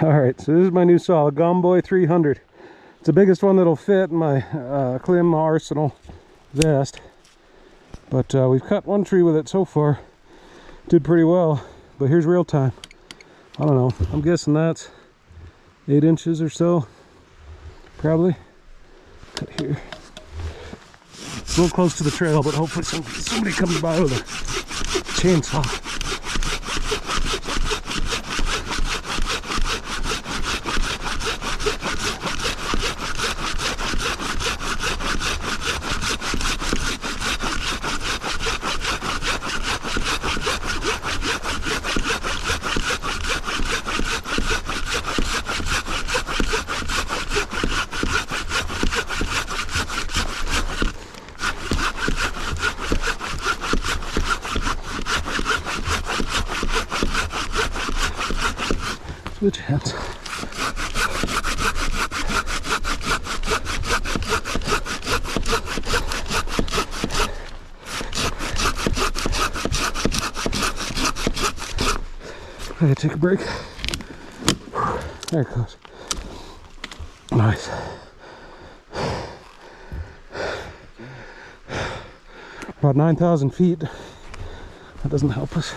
Alright, so this is my new saw, Gomboy 300. It's the biggest one that'll fit in my Klim Arsenal vest. But we've cut one tree with it so far. Did pretty well, but here's real time. I don't know, I'm guessing that's 8 inches or so, probably. Cut here. It's a little close to the trail, but hopefully somebody comes by with a chainsaw. Switch hands. I gotta take a break. There it goes. Nice. About 9,000 feet. That doesn't help us.